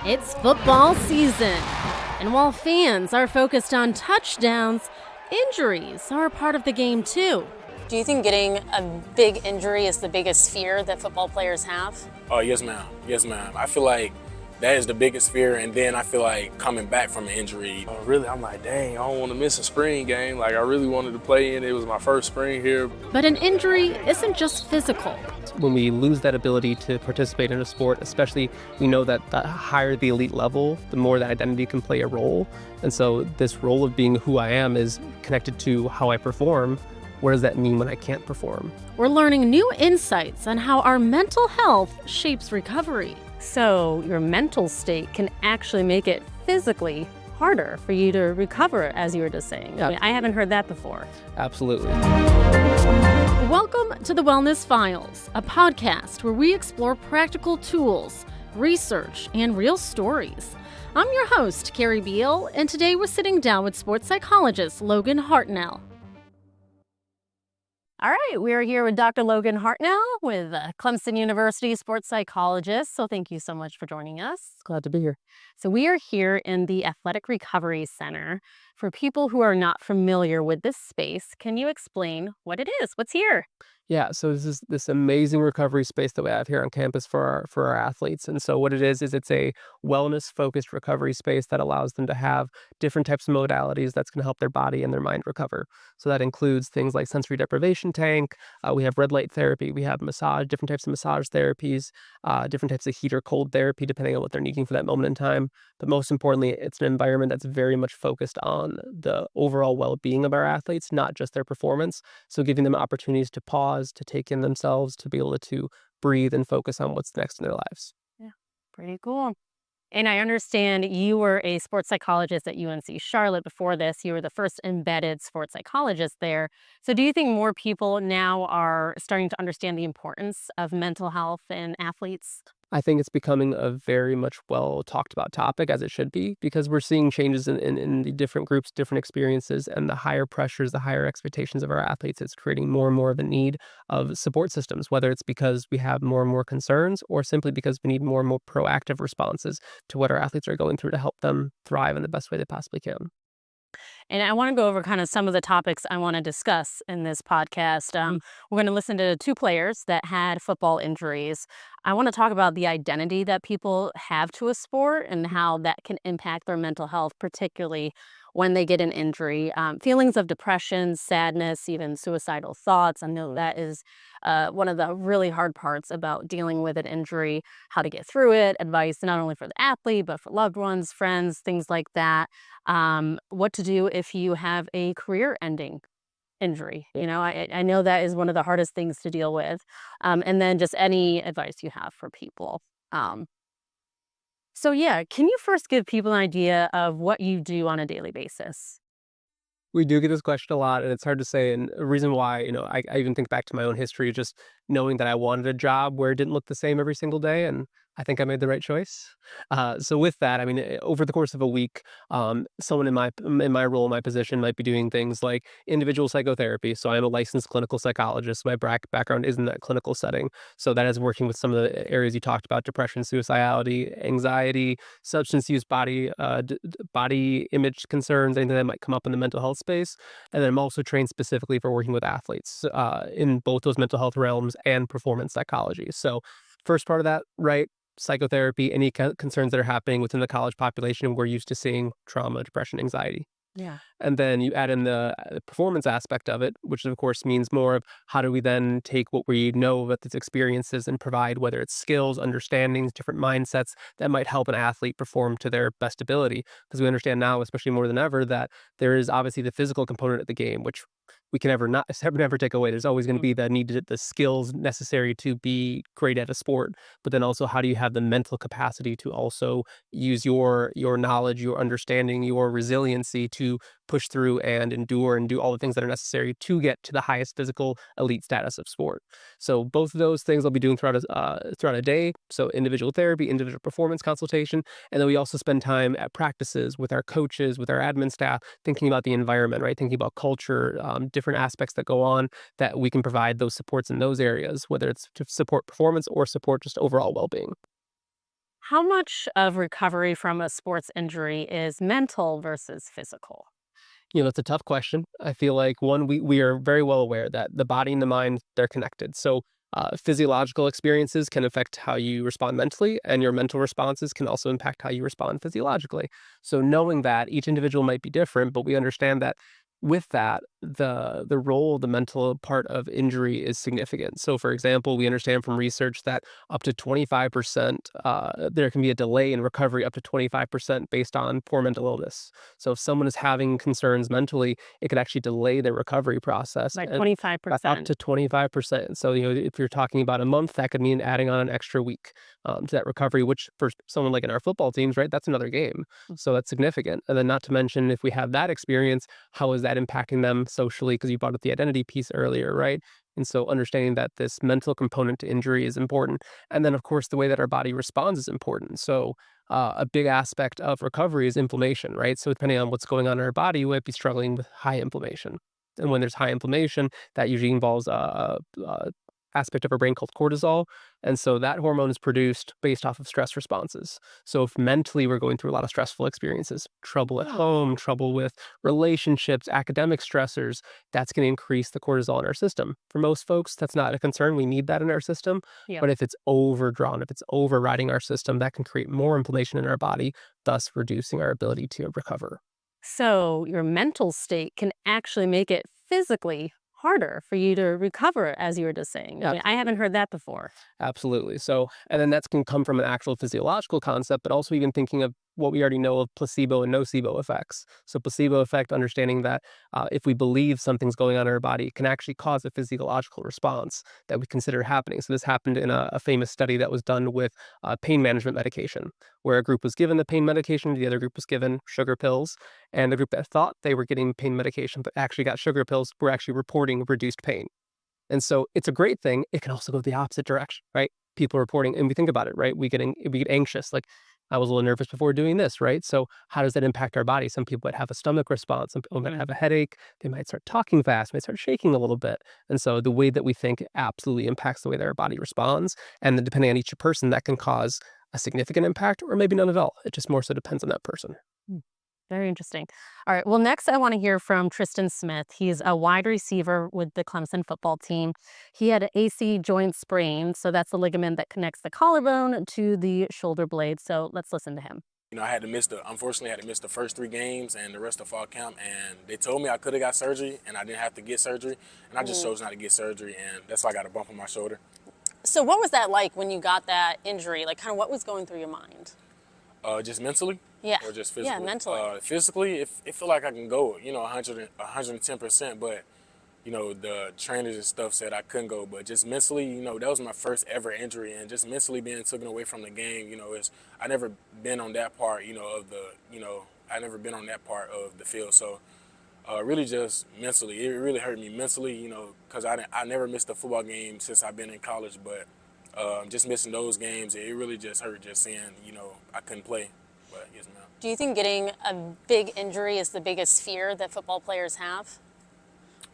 It's football season, and while fans are focused on touchdowns, injuries are a part of the game too. Do you think getting a big injury is the biggest fear that football players have? Oh, yes, ma'am. Yes, ma'am. I feel like that is the biggest fear, and then I feel like coming back from an injury. Really, I'm like, dang, I don't want to miss a spring game. Like, I really wanted to play in. It was my first spring here. But an injury isn't just physical. When we lose that ability to participate in a sport, especially, we know that the higher the elite level, the more that identity can play a role. And so this role of being who I am is connected to how I perform. What does that mean when I can't perform? We're learning new insights on how our mental health shapes recovery. So your mental state can actually make it physically harder for you to recover, as you were just saying. Yeah. I haven't heard that before. Absolutely. Welcome to the Wellness Files, a podcast where we explore practical tools, research, and real stories. I'm your host, Carrie Beal, and today we're sitting down with sports psychologist Logan Hartnell. All right, we're here with Dr. Logan Hartnell with Clemson University sports psychologist. So thank you so much for joining us. Glad to be here. So we are here in the Athletic Recovery Center. For people who are not familiar with this space, can you explain what it is? What's here? Yeah, so this is this amazing recovery space that we have here on campus for our athletes. And so what it is it's a wellness-focused recovery space that allows them to have different types of modalities that's going to help their body and their mind recover. So that includes things like sensory deprivation tank, we have red light therapy, we have massage, different types of massage therapies, different types of heat or cold therapy, depending on what they're needing for that moment in time. But most importantly, it's an environment that's very much focused on the overall well-being of our athletes, not just their performance. So giving them opportunities to pause, to take in themselves, to be able to breathe and focus on what's next in their lives. Yeah, pretty cool. And I understand you were a sports psychologist at UNC Charlotte before this. You were the first embedded sports psychologist there. So do you think more people now are starting to understand the importance of mental health in athletes? I think it's becoming a very much well talked about topic, as it should be, because we're seeing changes in the different groups, different experiences, and the higher pressures, the higher expectations of our athletes. It's creating more and more of a need of support systems, whether it's because we have more and more concerns or simply because we need more and more proactive responses to what our athletes are going through to help them thrive in the best way they possibly can. And I want to go over kind of some of the topics I want to discuss in this podcast. We're going to listen to two players that had football injuries. I want to talk about the identity that people have to a sport and how that can impact their mental health, particularly when they get an injury. Feelings of depression, sadness, even suicidal thoughts. I know that is one of the really hard parts about dealing with an injury, how to get through it, advice not only for the athlete, but for loved ones, friends, things like that. What to do if you have a career-ending injury. You know, I know that is one of the hardest things to deal with. And then just any advice you have for people. So yeah, can you first give people an idea of what you do on a daily basis? We do get this question a lot, and it's hard to say. And a reason why, I even think back to my own history, just knowing that I wanted a job where it didn't look the same every single day. And I think I made the right choice. So with that, I mean, over the course of a week, someone in my role, my position might be doing things like individual psychotherapy. So I'm a licensed clinical psychologist. My background is in that clinical setting. So that is working with some of the areas you talked about: depression, suicidality, anxiety, substance use, body image concerns, anything that might come up in the mental health space. And then I'm also trained specifically for working with athletes in both those mental health realms and performance psychology. So first part of that, right? Psychotherapy, any concerns that are happening within the college population, we're used to seeing trauma, depression, anxiety. Yeah. And then you add in the performance aspect of it, which of course means more of how do we then take what we know about these experiences and provide, whether it's skills, understandings, different mindsets that might help an athlete perform to their best ability. Because we understand now, especially more than ever, that there is obviously the physical component of the game, which we can never take away. There's always going to be the skills necessary to be great at a sport, but then also how do you have the mental capacity to also use your knowledge, your understanding, your resiliency to push through and endure and do all the things that are necessary to get to the highest physical elite status of sport. So both of those things I'll be doing throughout a day. So individual therapy, individual performance consultation, and then we also spend time at practices with our coaches, with our admin staff, thinking about the environment, right? Thinking about culture, different aspects that go on that we can provide those supports in those areas, whether it's to support performance or support just overall well-being. How much of recovery from a sports injury is mental versus physical? That's a tough question. I feel like one, we are very well aware that the body and the mind, they're connected. So physiological experiences can affect how you respond mentally, and your mental responses can also impact how you respond physiologically. So knowing that each individual might be different, but we understand that with that, the role, the mental part of injury is significant. So, for example, we understand from research that up to 25%, there can be a delay in recovery up to 25% based on poor mental illness. So, if someone is having concerns mentally, it could actually delay their recovery process. Like And up 25%. to 25%. So, if you're talking about a month, that could mean adding on an extra week to that recovery, which for someone like in our football teams, right, that's another game. So that's significant. And then not to mention, if we have that experience, how is that impacting them socially? Because you brought up the identity piece earlier, right? And so understanding that this mental component to injury is important. And then, of course, the way that our body responds is important. So a big aspect of recovery is inflammation, right? So depending on what's going on in our body, we might be struggling with high inflammation. And when there's high inflammation, that usually involves a aspect of our brain called cortisol. And so that hormone is produced based off of stress responses. So if mentally we're going through a lot of stressful experiences, trouble at home, trouble with relationships, academic stressors, that's going to increase the cortisol in our system. For most folks, that's not a concern. We need that in our system. Yep. But if it's overdrawn, if it's overriding our system, that can create more inflammation in our body, thus reducing our ability to recover. So your mental state can actually make it physically harder for you to recover, as you were just saying. I mean, I haven't heard that before. Absolutely. So, and then that can come from an actual physiological concept, but also even thinking of what we already know of placebo and nocebo effects. So, placebo effect, understanding that if we believe something's going on in our body, it can actually cause a physiological response that we consider happening. So, this happened in a famous study that was done with pain management medication, where a group was given the pain medication, the other group was given sugar pills, and the group that thought they were getting pain medication but actually got sugar pills were actually reporting reduced pain. And so it's a great thing. It can also go the opposite direction, right? People reporting, and we think about it, right? We get anxious. Like, I was a little nervous before doing this, right? So how does that impact our body? Some people might have a stomach response. Some people might have a headache. They might start talking fast, might start shaking a little bit. And so the way that we think absolutely impacts the way that our body responds. And then depending on each person, that can cause a significant impact or maybe none at all. It just more so depends on that person. Very interesting. All right. Well, next I want to hear from Tristan Smith. He's a wide receiver with the Clemson football team. He had an AC joint sprain. So that's the ligament that connects the collarbone to the shoulder blade. So let's listen to him. Unfortunately, I had to miss the first 3 games and the rest of fall camp. And they told me I could have got surgery and I didn't have to get surgery. And I just chose not to get surgery. And that's why I got a bump on my shoulder. So what was that like when you got that injury? Like, kind of what was going through your mind? Just mentally? Yeah. Or just physically? Yeah, mentally. Physically, it feel like I can go, 110%, but, the trainers and stuff said I couldn't go. But just mentally, that was my first ever injury. And just mentally being taken away from the game, I never been on that part, I never been on that part of the field. So really just mentally, it really hurt me mentally, because I never missed a football game since I've been in college. But just missing those games, it really just hurt just seeing, I couldn't play. But yes, ma'am. Do you think getting a big injury is the biggest fear that football players have?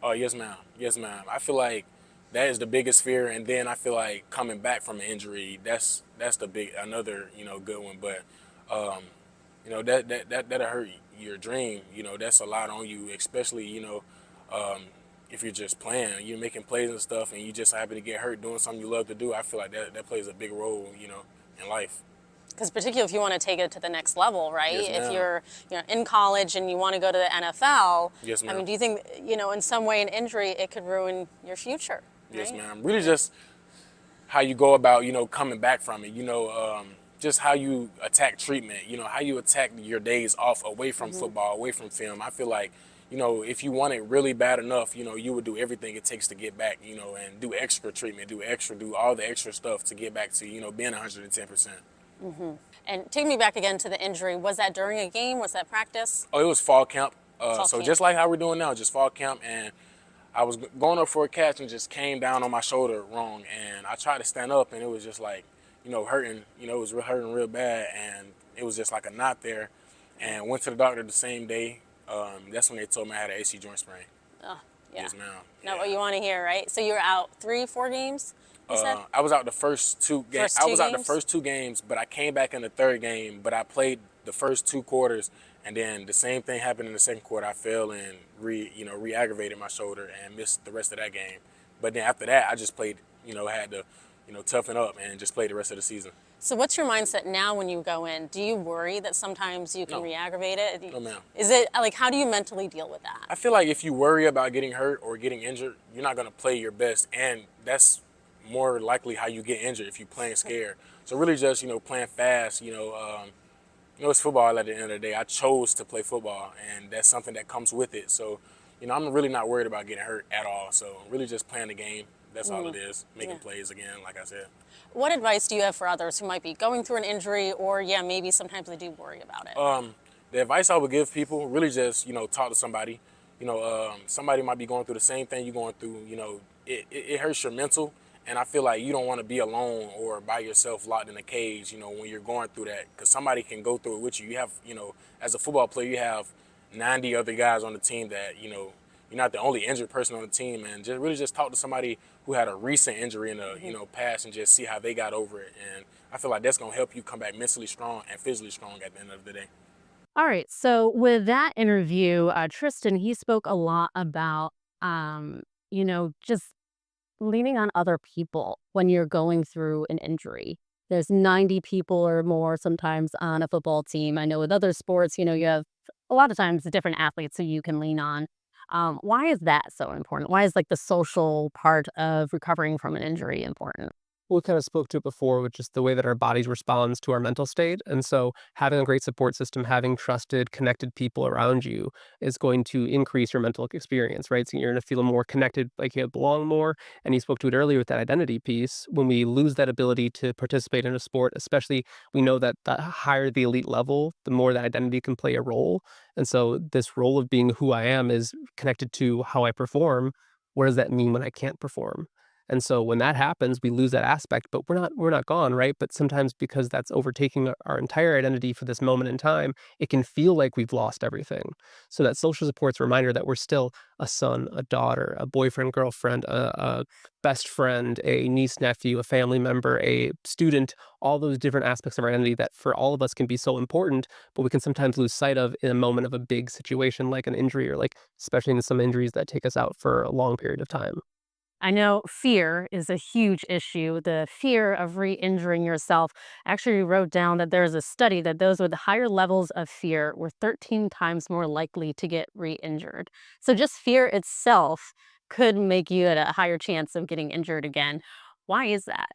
Yes, ma'am. Yes, ma'am. I feel like that is the biggest fear, and then I feel like coming back from an injury, that's another good one. But that'll hurt your dream. That's a lot on you, especially if you're just playing, you're making plays and stuff, and you just happen to get hurt doing something you love to do. I feel like that plays a big role, in life. Because particularly if you want to take it to the next level, right? Yes, if ma'am. you're in college and you want to go to the NFL, Yes, ma'am. I mean, do you think, in some way an injury, it could ruin your future? Yes, right? ma'am. Really just how you go about, coming back from it, just how you attack treatment, how you attack your days off away from football, away from film. I feel like, if you want it really bad enough, you would do everything it takes to get back, and do extra treatment, do all the extra stuff to get back to, being 110%. And take me back again to the injury. Was that during a game? Was that practice? Oh, it was fall camp. Fall so camp. Just like how we're doing now, just fall camp. And I was going up for a catch and just came down on my shoulder wrong. And I tried to stand up and it was just like, hurting. It was hurting real bad. And it was just like a knot there. And went to the doctor the same day. That's when they told me I had an AC joint sprain. Oh, yeah. Yes, ma'am. Not what you want to hear, right? So you were out 3-4 games? you said? I was out the first two games. First I two was out the games? first 2 games, but I came back in the third game. But I played the first 2 quarters, and then the same thing happened in the second quarter. I fell and re-aggravated my shoulder and missed the rest of that game. But then after that, I just played. Had to, toughen up and just play the rest of the season. So what's your mindset now when you go in? Do you worry that sometimes you can No. re-aggravate it? No, ma'am. Is it like, how do you mentally deal with that? I feel like if you worry about getting hurt or getting injured, you're not going to play your best. And that's more likely how you get injured if you're playing scared. So really just, playing fast, it's football at the end of the day. I chose to play football, and that's something that comes with it. So, I'm really not worried about getting hurt at all. So really just playing the game. That's all it is, making plays again, like I said. What advice do you have for others who might be going through an injury or, maybe sometimes they do worry about it? The advice I would give people, really just, talk to somebody. Somebody might be going through the same thing you're going through. It hurts your mental, and I feel like you don't want to be alone or by yourself locked in a cage, when you're going through that, because somebody can go through it with you. You have, as a football player, you have 90 other guys on the team that, you're not the only injured person on the team, and just talk to somebody who had a recent injury in the past and just see how they got over it. And I feel like that's going to help you come back mentally strong and physically strong at the end of the day. All right. So with that interview, Tristan, he spoke a lot about, just leaning on other people when you're going through an injury. There's 90 people or more sometimes on a football team. I know with other sports, you have a lot of times different athletes who you can lean on. Why is that so important? Why is like the social part of recovering from an injury important? We kind of spoke to it before with just the way that our bodies responds to our mental state. And so having a great support system, having trusted, connected people around you is going to increase your mental experience, right? So you're going to feel more connected, like you belong more. And you spoke to it earlier with that identity piece. When we lose that ability to participate in a sport, especially, we know that the higher the elite level, the more that identity can play a role. And so this role of being who I am is connected to how I perform. What does that mean when I can't perform? And so when that happens, we lose that aspect, but we're not gone, right? But sometimes because that's overtaking our entire identity for this moment in time, it can feel like we've lost everything. So that social support's a reminder that we're still a son, a daughter, a boyfriend, girlfriend, a best friend, a niece, nephew, a family member, a student, all those different aspects of our identity that for all of us can be so important, but we can sometimes lose sight of in a moment of a big situation like an injury or like, especially in some injuries that take us out for a long period of time. I know fear is a huge issue. The fear of re-injuring yourself. Actually wrote down that there's a study that those with higher levels of fear were 13 times more likely to get re-injured. So just fear itself could make you at a higher chance of getting injured again. Why is that?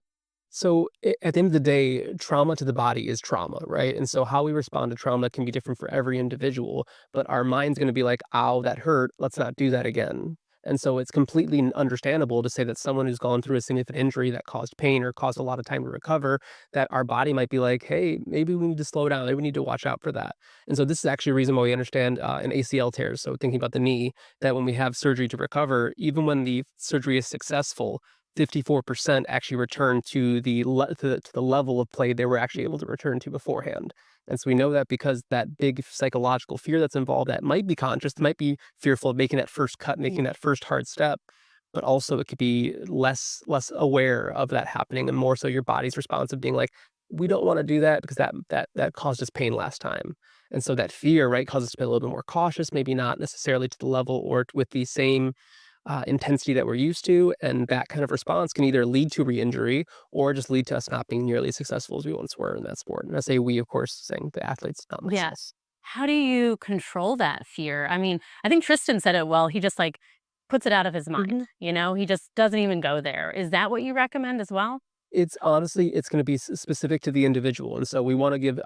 So at the end of the day, trauma to the body is trauma, right? And so how we respond to trauma can be different for every individual, but our mind's going to be like, ow, that hurt. Let's not do that again. And so it's completely understandable to say that someone who's gone through a significant injury that caused pain or caused a lot of time to recover, that our body might be like, hey, maybe we need to slow down. Maybe we need to watch out for that. And so this is actually a reason why we understand an ACL tears. So thinking about the knee, that when we have surgery to recover, even when the surgery is successful, 54% actually return to the level of play they were actually able to return to beforehand. And so we know that because that big psychological fear that's involved, that might be conscious, it might be fearful of making that first cut, making that first hard step, but also it could be less aware of that happening and more so your body's response of being like, we don't want to do that because that caused us pain last time. And so that fear, right, causes us to be a little bit more cautious, maybe not necessarily to the level or with the same intensity that we're used to. And that kind of response can either lead to re-injury or just lead to us not being nearly as successful as we once were in that sport. And I say we, of course, saying the athletes, not myself. Yes. How do you control that fear? I mean, I think Tristan said it well. He just like puts it out of his mind. He just doesn't even go there. Is that what you recommend as well? It's honestly, it's going to be specific to the individual. And so we want to give,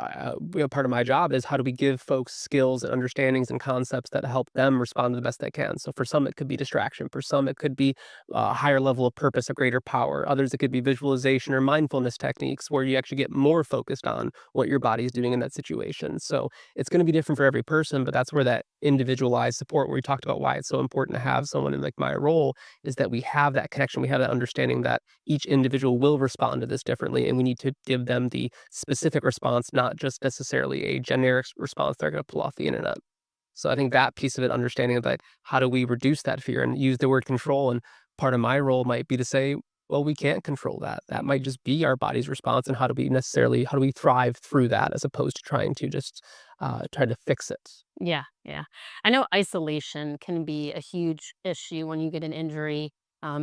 part of my job is how do we give folks skills and understandings and concepts that help them respond to the best they can. So for some, it could be distraction. For some, it could be a higher level of purpose, a greater power. Others, it could be visualization or mindfulness techniques where you actually get more focused on what your body is doing in that situation. So it's going to be different for every person, but that's where that individualized support, where we talked about why it's so important to have someone in like my role, is that we have that connection. We have that understanding that each individual will respond to this differently, and we need to give them the specific response, not just necessarily a generic response they're going to pull off the internet. So I think that piece of it, understanding that how do we reduce that fear and use the word control, and part of my role might be to say, Well, we can't control that. That might just be our body's response, and how do we thrive through that as opposed to trying to just try to fix it. Yeah, yeah. I know isolation can be a huge issue when you get an injury.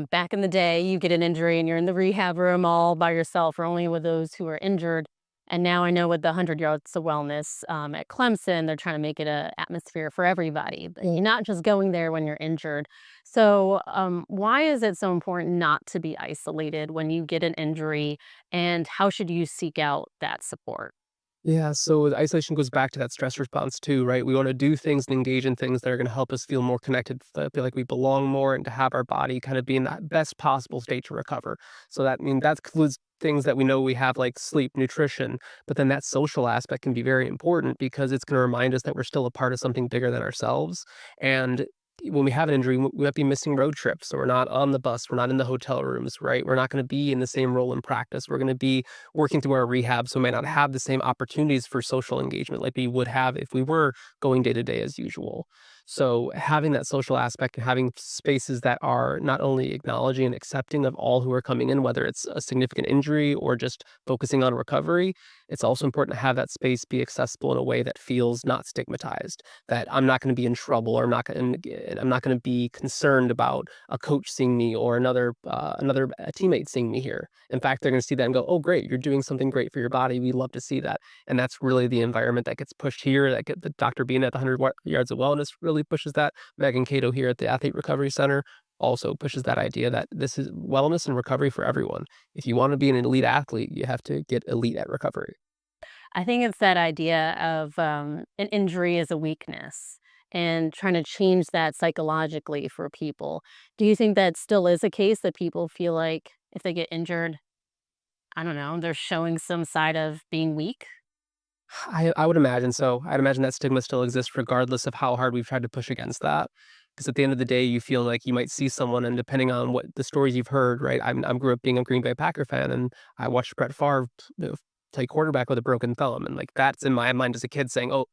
Back in the day, you get an injury and you're in the rehab room all by yourself or only with those who are injured. And now I know with the 100 yards to wellness at Clemson, they're trying to make it an atmosphere for everybody. But you're not just going there when you're injured. So, why is it so important not to be isolated when you get an injury? And how should you seek out that support? Yeah, so the isolation goes back to that stress response too, right? We want to do things and engage in things that are going to help us feel more connected, feel like we belong more, and to have our body kind of be in that best possible state to recover. So that includes things that we know we have like sleep, nutrition, but then that social aspect can be very important because it's going to remind us that we're still a part of something bigger than ourselves. And when we have an injury, we might be missing road trips. So we're not on the bus. We're not in the hotel rooms, right? We're not going to be in the same role in practice. We're going to be working through our rehab. So we may not have the same opportunities for social engagement like we would have if we were going day to day as usual. So having that social aspect and having spaces that are not only acknowledging and accepting of all who are coming in, whether it's a significant injury or just focusing on recovery, it's also important to have that space be accessible in a way that feels not stigmatized, that I'm not going to be in trouble, or I'm not going to be concerned about a coach seeing me or another teammate seeing me here. In fact, they're going to see that and go, "Oh, great, you're doing something great for your body. We love to see that." And that's really the environment that gets pushed here. The Dr. Bean at the 100 yards of wellness really pushes that. Megan Cato here at the Athlete Recovery Center also pushes that idea that this is wellness and recovery for everyone. If you want to be an elite athlete, you have to get elite at recovery. I think it's that idea of an injury as a weakness and trying to change that psychologically for people. Do you think that still is a case that people feel like if they get injured, I don't know, they're showing some side of being weak? I would imagine so. I'd imagine that stigma still exists regardless of how hard we've tried to push against that. Because at the end of the day, you feel like you might see someone, and depending on what the stories you've heard, right? I grew up being a Green Bay Packer fan, and I watched Brett Favre play quarterback with a broken thumb, and like that's in my mind as a kid saying, "Oh,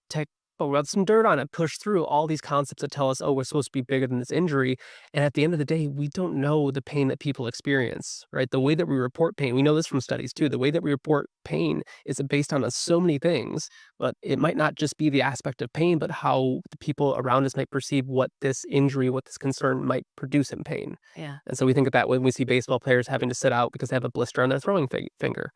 take rub some dirt on it, push through." All these concepts that tell us, "Oh, we're supposed to be bigger than this injury," and at the end of the day, we don't know the pain that people experience, right? The way that we report pain, we know this from studies too. The way that we report pain is based on so many things, but it might not just be the aspect of pain, but how the people around us might perceive what this injury, what this concern might produce in pain. Yeah. And so we think of that when we see baseball players having to sit out because they have a blister on their throwing finger.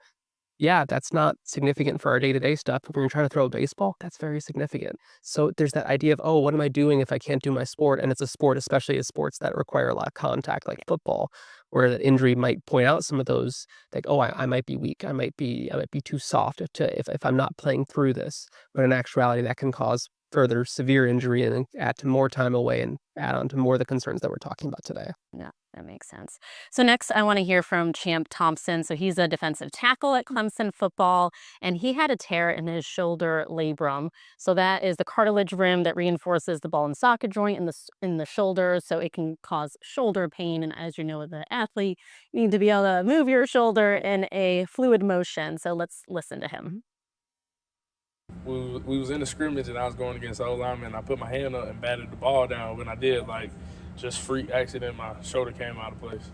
Yeah, that's not significant for our day-to-day stuff, but when you're trying to throw a baseball, that's very significant. So there's that idea of, oh, what am I doing if I can't do my sport? And it's a sport, especially as sports that require a lot of contact, like football, where that injury might point out some of those, like, oh, I might be weak. I might be too soft if I'm not playing through this. But in actuality, that can cause further severe injury and add to more time away and add on to more of the concerns that we're talking about today. Yeah, that makes sense. So next, I want to hear from Champ Thompson. So he's a defensive tackle at Clemson football, and he had a tear in his shoulder labrum. So that is the cartilage rim that reinforces the ball and socket joint in the shoulder, so it can cause shoulder pain. And as you know, as an athlete, you need to be able to move your shoulder in a fluid motion. So let's listen to him. We was in the scrimmage and I was going against the O-lineman. I put my hand up and batted the ball down. When I did, just freak accident, my shoulder came out of place.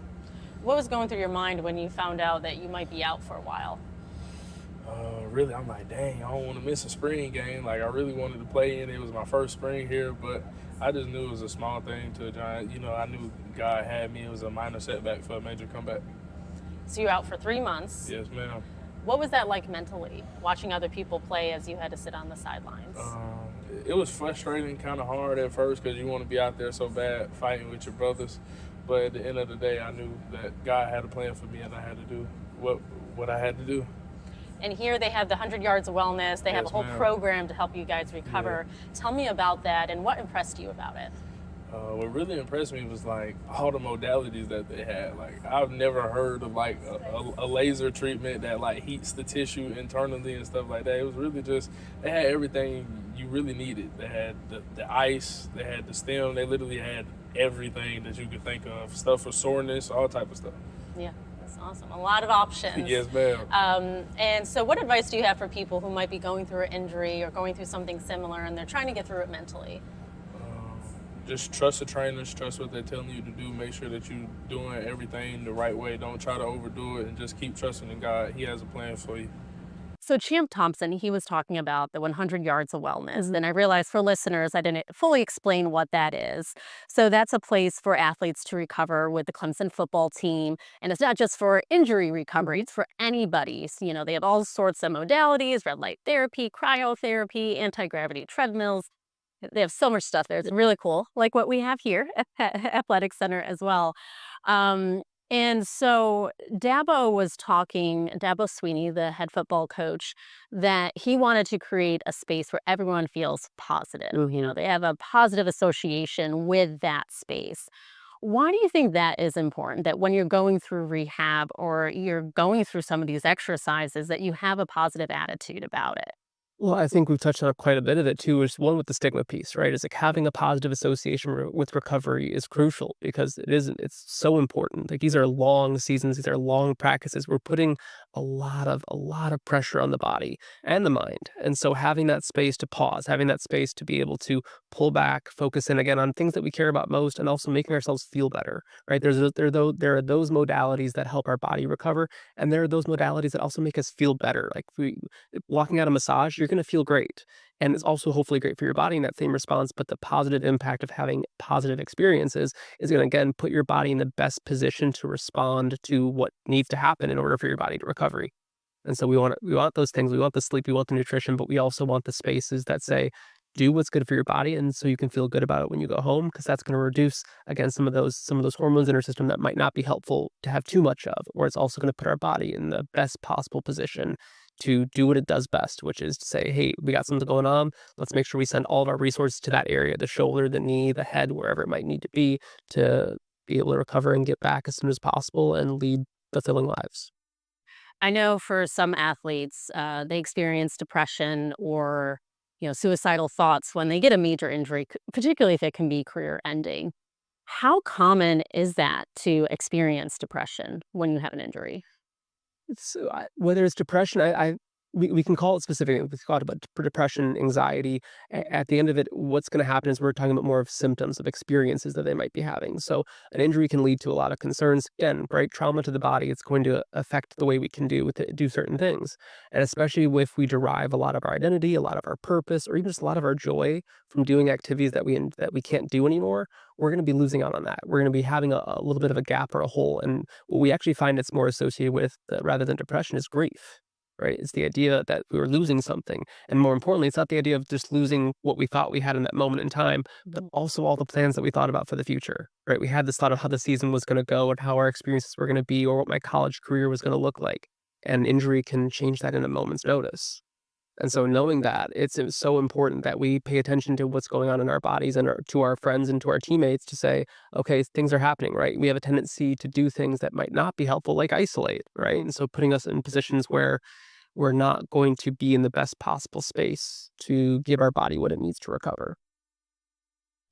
What was going through your mind when you found out that you might be out for a while? Really, I'm like, dang, I don't want to miss a spring game. I really wanted to play in it. It was my first spring here, but I just knew it was a small thing to a giant. I knew God had me. It was a minor setback for a major comeback. So you're out for 3 months. Yes, ma'am. What was that like mentally, watching other people play as you had to sit on the sidelines? It was frustrating, kind of hard at first because you want to be out there so bad fighting with your brothers. But at the end of the day, I knew that God had a plan for me and I had to do what I had to do. And here they have the 100 yards of wellness. They have a whole program to help you guys recover. Yeah. Tell me about that and what impressed you about it? What really impressed me was all the modalities that they had. I've never heard of a laser treatment that heats the tissue internally and stuff like that. It was really just, they had everything you really needed. They had the ice, they had the stem, they literally had everything that you could think of. Stuff for soreness, all type of stuff. Yeah, that's awesome. A lot of options. Yes, ma'am. And so what advice do you have for people who might be going through an injury or going through something similar and they're trying to get through it mentally? just trust the trainers, trust what they're telling you to do, make sure that you're doing everything the right way. Don't try to overdo it, and just keep trusting in God. He has a plan for you. So Champ Thompson, he was talking about the 100 yards of wellness. And I realized for listeners, I didn't fully explain what that is. So that's a place for athletes to recover with the Clemson football team. And it's not just for injury recovery, it's for anybody. So, you know, they have all sorts of modalities, red light therapy, cryotherapy, anti-gravity treadmills. They have so much stuff there. It's really cool, like what we have here at Athletic Center as well. And so Dabo Sweeney, the head football coach, that he wanted to create a space where everyone feels positive. You know, they have a positive association with that space. Why do you think that is important? That when you're going through rehab or you're going through some of these exercises, that you have a positive attitude about it? Well, I think we've touched on quite a bit of it too, is one with the stigma piece, right? Is like having a positive association with recovery is crucial because it's so important. Like these are long seasons, these are long practices. We're putting a lot of pressure on the body and the mind. And so having that space to pause, having that space to be able to pull back, focus in again on things that we care about most, and also making ourselves feel better, right? There are those modalities that help our body recover, and there are those modalities that also make us feel better. Like walking out a massage, you're going to feel great. And it's also hopefully great for your body in that same response. But the positive impact of having positive experiences is going to, again, put your body in the best position to respond to what needs to happen in order for your body to recovery. And so we want those things. We want the sleep, we want the nutrition, but we also want the spaces that say, do what's good for your body, and so you can feel good about it when you go home, because that's going to reduce, again, some of those hormones in our system that might not be helpful to have too much of, or it's also going to put our body in the best possible position to do what it does best, which is to say, hey, we got something going on. Let's make sure we send all of our resources to that area, the shoulder, the knee, the head, wherever it might need to be able to recover and get back as soon as possible and lead fulfilling lives. I know for some athletes, they experience depression or suicidal thoughts when they get a major injury, particularly if it can be career ending. How common is that to experience depression when you have an injury? So whether it's depression, we can call it specific. We can call it about depression, anxiety. At the end of it, what's going to happen is we're talking about more of symptoms of experiences that they might be having. So an injury can lead to a lot of concerns. Again, right? Trauma to the body, it's going to affect the way we can do certain things. And especially if we derive a lot of our identity, a lot of our purpose, or even just a lot of our joy from doing activities that we can't do anymore, we're going to be losing out on that. We're going to be having a little bit of a gap or a hole. And what we actually find it's more associated with, rather than depression, is grief. Right? It's the idea that we were losing something. And more importantly, it's not the idea of just losing what we thought we had in that moment in time, but also all the plans that we thought about for the future, right? We had this thought of how the season was going to go and how our experiences were going to be or what my college career was going to look like. And injury can change that in a moment's notice. And so knowing that, it's so important that we pay attention to what's going on in our bodies and to our friends and to our teammates to say, okay, things are happening, right? We have a tendency to do things that might not be helpful, like isolate, right? And so putting us in positions where we're not going to be in the best possible space to give our body what it needs to recover.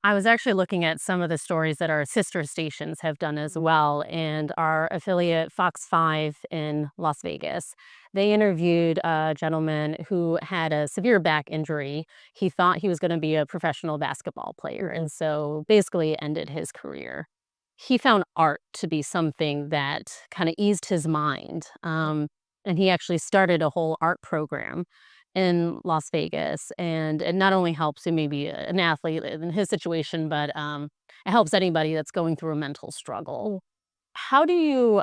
I was actually looking at some of the stories that our sister stations have done as well, and our affiliate Fox 5 in Las Vegas. They interviewed a gentleman who had a severe back injury. He thought he was going to be a professional basketball player, and so basically ended his career. He found art to be something that kind of eased his mind. And he actually started a whole art program in Las Vegas. And it not only helps who may be an athlete in his situation, but it helps anybody that's going through a mental struggle. How do you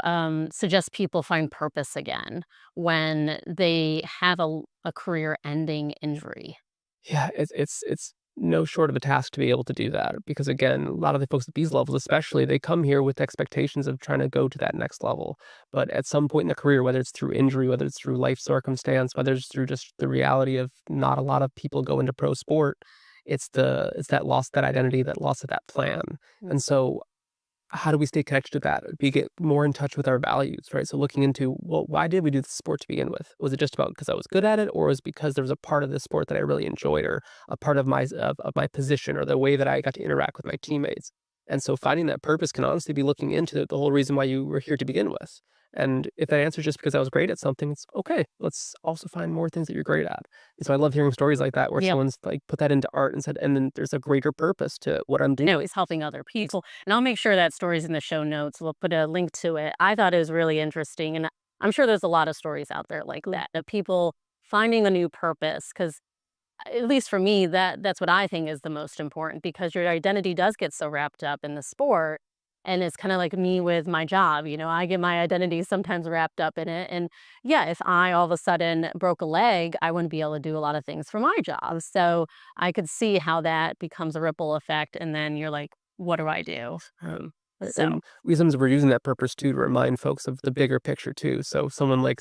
suggest people find purpose again when they have a career-ending injury? Yeah, it's no short of a task to be able to do that, because again, a lot of the folks at these levels especially, they come here with expectations of trying to go to that next level. But at some point in their career, whether it's through injury, whether it's through life circumstance, whether it's through just the reality of not a lot of people go into pro sport, it's that loss of that identity, that loss of that plan. And so how do we stay connected to that? We get more in touch with our values, right? So looking into, well, why did we do the sport to begin with? Was it just about because I was good at it, or was it because there was a part of the sport that I really enjoyed, or a part of my position, or the way that I got to interact with my teammates? And so finding that purpose can honestly be looking into the whole reason why you were here to begin with. And if that answer is just because I was great at something, it's okay. Let's also find more things that you're great at. And so I love hearing stories like that where Yep. someone's like put that into art and said, and then there's a greater purpose to what I'm doing. No, it's helping other people. And I'll make sure that story's in the show notes. We'll put a link to it. I thought it was really interesting. And I'm sure there's a lot of stories out there like that, of people finding a new purpose. Because at least for me, that's what I think is the most important, because your identity does get so wrapped up in the sport. And it's kind of like me with my job. I get my identity sometimes wrapped up in it. And yeah, if I all of a sudden broke a leg, I wouldn't be able to do a lot of things for my job. So I could see how that becomes a ripple effect. And then you're like, what do I do? So And we sometimes we're using that purpose too to remind folks of the bigger picture too. So someone like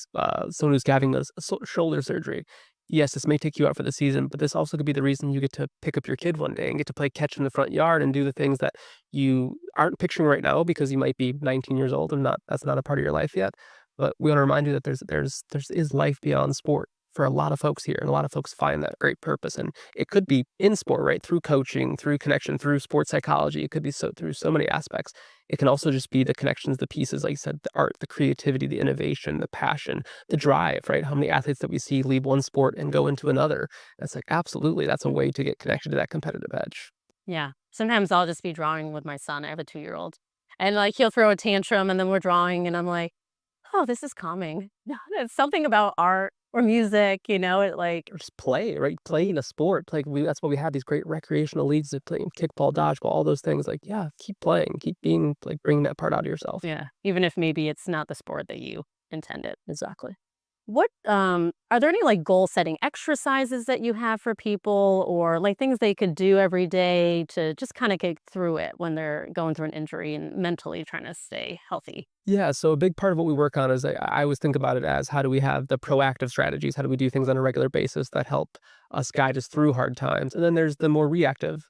someone who's having a shoulder surgery, yes, this may take you out for the season, but this also could be the reason you get to pick up your kid one day and get to play catch in the front yard and do the things that you aren't picturing right now because you might be 19 years old and that's not a part of your life yet. But we want to remind you that there is life beyond sport for a lot of folks here, and a lot of folks find that great purpose. And it could be in sport, right? Through coaching, through connection, through sports psychology. It could be through so many aspects. It can also just be the connections, the pieces, like you said, the art, the creativity, the innovation, the passion, the drive, right? How many athletes that we see leave one sport and go into another? That's like, absolutely, that's a way to get connected to that competitive edge. yeah, sometimes I'll just be drawing with my son. I have a 2-year-old. And like he'll throw a tantrum and then we're drawing and I'm like, oh, this is calming. No, it's something about art or music, it like, Or just play, right? Playing a sport. That's why we have these great recreational leagues that play kickball, dodgeball, all those things. Like, yeah, keep playing, keep being like bringing that part out of yourself. yeah, even if maybe it's not the sport that you intended. Exactly. What are there any like goal setting exercises that you have for people, or like things they could do every day to just kind of get through it when they're going through an injury and mentally trying to stay healthy? Yeah, so a big part of what we work on is I always think about it as how do we have the proactive strategies? How do we do things on a regular basis that help us guide us through hard times? And then there's the more reactive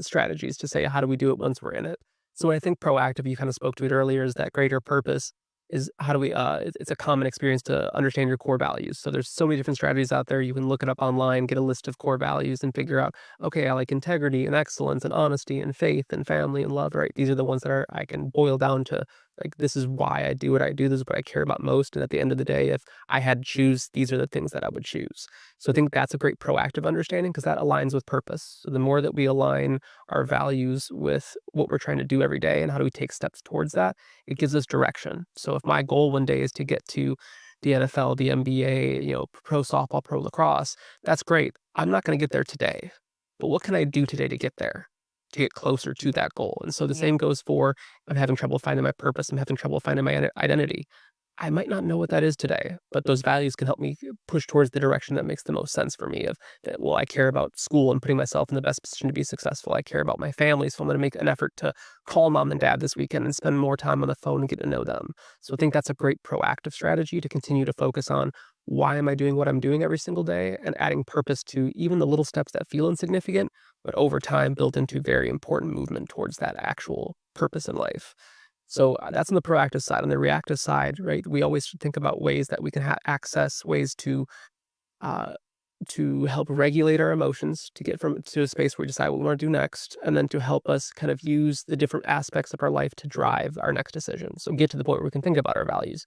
strategies to say how do we do it once we're in it? So when I think proactive, you kind of spoke to it earlier, is that greater purpose is how do we it's a common experience to understand your core values. So there's so many different strategies out there. You can look it up online, get a list of core values and figure out, okay, I like integrity and excellence and honesty and faith and family and love, right? These are the ones that I can boil down to, like, this is why I do what I do. This is what I care about most. And at the end of the day, if I had to choose, these are the things that I would choose. So I think that's a great proactive understanding because that aligns with purpose. So the more that we align our values with what we're trying to do every day and how do we take steps towards that, it gives us direction. So if my goal one day is to get to the NFL, the NBA, pro softball, pro lacrosse, that's great. I'm not going to get there today, but what can I do today to get there, to get closer to that goal? And so the same goes for, I'm having trouble finding my purpose. I'm having trouble finding my identity. I might not know what that is today, but those values can help me push towards the direction that makes the most sense for me. Of that, well, I care about school and putting myself in the best position to be successful. I care about my family, so I'm going to make an effort to call mom and dad this weekend and spend more time on the phone and get to know them. So I think that's a great proactive strategy to continue to focus on why am I doing what I'm doing every single day, and adding purpose to even the little steps that feel insignificant, but over time build into very important movement towards that actual purpose in life. So that's on the proactive side. On the reactive side, right, we always should think about ways that we can access ways to help regulate our emotions, to get to a space where we decide what we want to do next, and then to help us kind of use the different aspects of our life to drive our next decision. So get to the point where we can think about our values.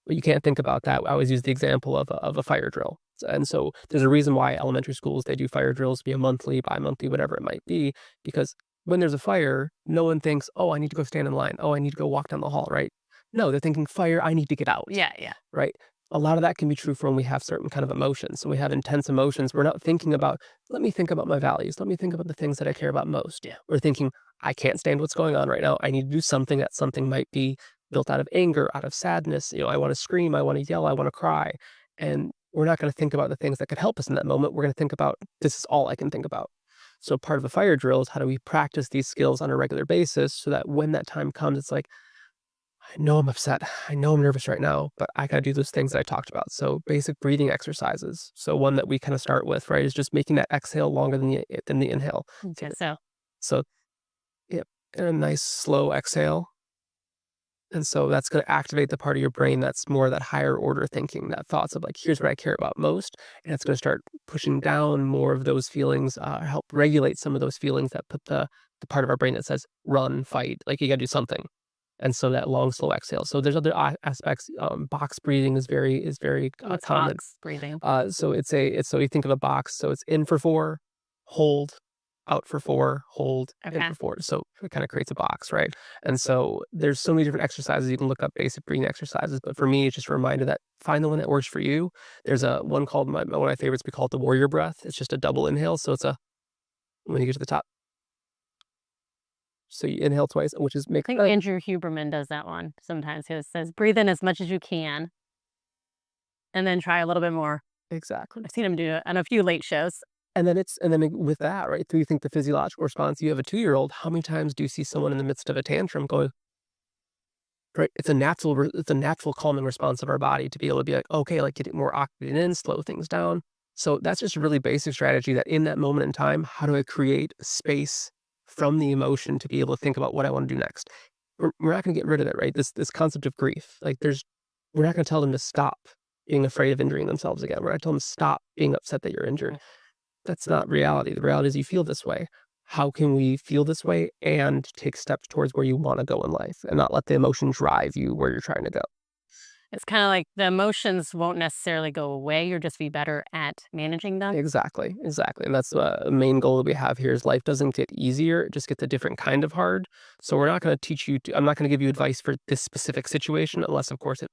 But you can't think about that. I always use the example of a fire drill. And so there's a reason why elementary schools, they do fire drills, be a monthly, bi-monthly, whatever it might be, because when there's a fire, no one thinks, oh, I need to go stand in line. Oh, I need to go walk down the hall, right? No, they're thinking fire, I need to get out. Yeah. Right? A lot of that can be true for when we have certain kind of emotions. So we have intense emotions. We're not thinking about, let me think about my values. Let me think about the things that I care about most. Yeah. We're thinking, I can't stand what's going on right now. I need to do something. That something might be built out of anger, out of sadness. I want to scream, I want to yell, I want to cry. And we're not going to think about the things that could help us in that moment. We're going to think about, this is all I can think about. So part of a fire drill is how do we practice these skills on a regular basis so that when that time comes, it's like, I know I'm upset. I know I'm nervous right now, but I got to do those things that I talked about. So basic breathing exercises. So one that we kind of start with, right, is just making that exhale longer than the inhale. Okay, So yeah, and a nice slow exhale. And so that's going to activate the part of your brain that's more that higher order thinking, that thoughts of like, here's what I care about most. And it's going to start pushing down more of those feelings, help regulate some of those feelings that put the the part of our brain that says run, fight, like you got to do something. And so that long, slow exhale. So there's other aspects. Box breathing is very What's common. box breathing? So so you think of a box. So it's in for 4, hold, out for 4, hold, in Okay. for 4. So it kind of creates a box, right? And so there's so many different exercises. You can look up basic breathing exercises, but for me, it's just a reminder that find the one that works for you. There's one called one of my favorites. We call it the warrior breath. It's just a double inhale. So it's when you get to the top. So you inhale twice, which is I think Andrew Huberman does that one sometimes. He says, breathe in as much as you can, and then try a little bit more. Exactly. I've seen him do it on a few late shows. And then with that, right? Do you think the physiological response? You have a 2-year-old. How many times do you see someone in the midst of a tantrum going? Right, it's a natural calming response of our body to be able to be like, okay, like get more oxygen in, slow things down. So that's just a really basic strategy that in that moment in time, how do I create space from the emotion to be able to think about what I want to do next? We're not going to get rid of it, right? This concept of grief, like we're not going to tell them to stop being afraid of injuring themselves again. We're not telling them to stop being upset that you're injured. That's not reality. The reality is you feel this way. How can we feel this way and take steps towards where you want to go in life and not let the emotion drive you where you're trying to go? It's kind of like the emotions won't necessarily go away. You'll just be better at managing them. Exactly. And that's the main goal that we have here is life doesn't get easier. It just gets a different kind of hard. So we're not going to teach you, I'm not going to give you advice for this specific situation, unless, of course, it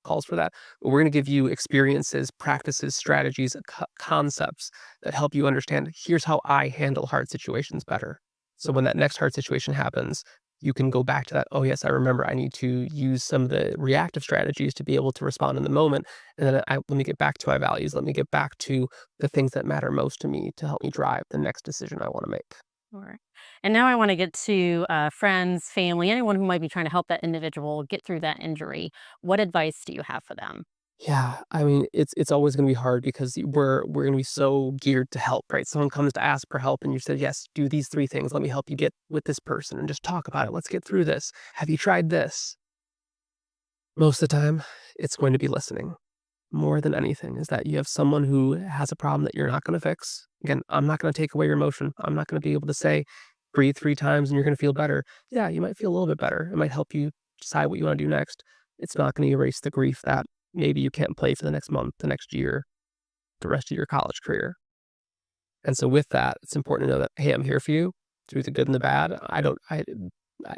calls for that. But we're going to give you experiences, practices, strategies, concepts that help you understand, here's how I handle hard situations better. So when that next hard situation happens, you can go back to that. Oh, yes, I remember I need to use some of the reactive strategies to be able to respond in the moment. And then let me get back to my values. Let me get back to the things that matter most to me to help me drive the next decision I want to make. All right. And now I want to get to friends, family, anyone who might be trying to help that individual get through that injury. What advice do you have for them? Yeah, I mean, it's always going to be hard because we're going to be so geared to help, right? Someone comes to ask for help and you said, yes, do these 3 things. Let me help you get with this person and just talk about it. Let's get through this. Have you tried this? Most of the time, it's going to be listening. More than anything is that you have someone who has a problem that you're not going to fix. Again, I'm not going to take away your emotion. I'm not going to be able to say, breathe 3 times and you're going to feel better. Yeah, you might feel a little bit better. It might help you decide what you want to do next. It's not going to erase the grief that maybe you can't play for the next month, the next year, the rest of your college career. And so with that, it's important to know that, hey, I'm here for you through the good and the bad.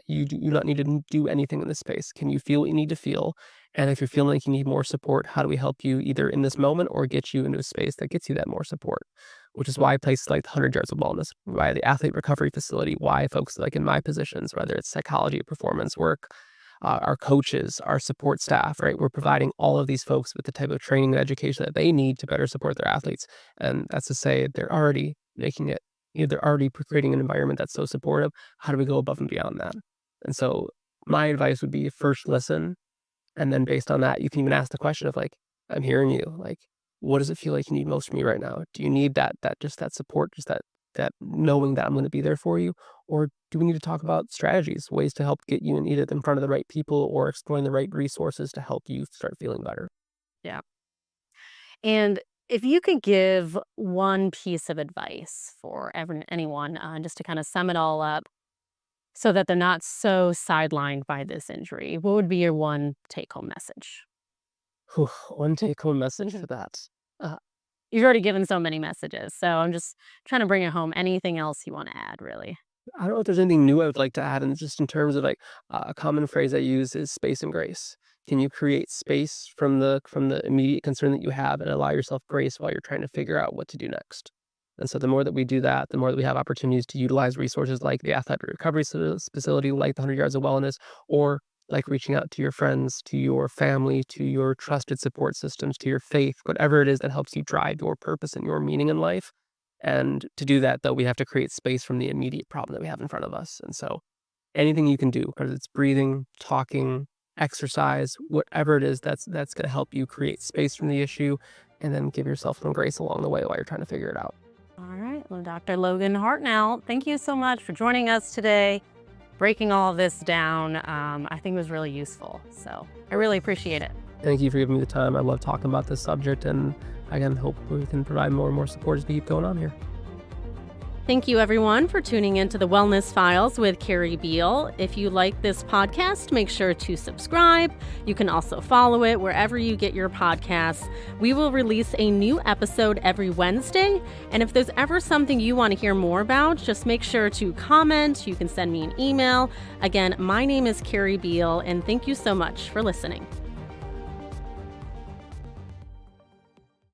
You do not need to do anything in this space. Can you feel what you need to feel? And if you're feeling like you need more support, how do we help you either in this moment or get you into a space that gets you that more support? Which is why places like the 100 Yards of Wellness, why the Athlete Recovery Facility, why folks like in my positions, whether it's psychology, performance work, our coaches, our support staff, right? We're providing all of these folks with the type of training and education that they need to better support their athletes. And that's to say they're already making it, they're already creating an environment that's so supportive. How do we go above and beyond that? And so my advice would be first listen. And then based on that, you can even ask the question of like, I'm hearing you. Like, what does it feel like you need most from me right now? Do you need that support, just that knowing that I'm going to be there for you? Or do we need to talk about strategies, ways to help get you in front of the right people or exploring the right resources to help you start feeling better? Yeah. And if you could give one piece of advice for anyone, just to kind of sum it all up so that they're not so sidelined by this injury, what would be your one take-home message? One take-home message for that. You've already given so many messages, so I'm just trying to bring it home. Anything else you want to add, really? I don't know if there's anything new I would like to add, and just in terms of like a common phrase I use is space and grace. Can you create space from the immediate concern that you have and allow yourself grace while you're trying to figure out what to do next? And so the more that we do that, the more that we have opportunities to utilize resources like the Athletic Recovery Facility, like the 100 Yards of Wellness, or like reaching out to your friends, to your family, to your trusted support systems, to your faith, whatever it is that helps you drive your purpose and your meaning in life. And to do that, though, we have to create space from the immediate problem that we have in front of us. And so anything you can do, whether it's breathing, talking, exercise, whatever it is, that's going to help you create space from the issue and then give yourself some grace along the way while you're trying to figure it out. All right. Well, Dr. Logan Hartnell, thank you so much for joining us today, breaking all of this down. I think it was really useful. So I really appreciate it. Thank you for giving me the time. I love talking about this subject, and again, hope we can provide more and more support as we keep going on here. Thank you, everyone, for tuning into the Wellness Files with Carrie Beal. If you like this podcast, make sure to subscribe. You can also follow it wherever you get your podcasts. We will release a new episode every Wednesday. And if there's ever something you want to hear more about, just make sure to comment. You can send me an email. Again, my name is Carrie Beal, and thank you so much for listening.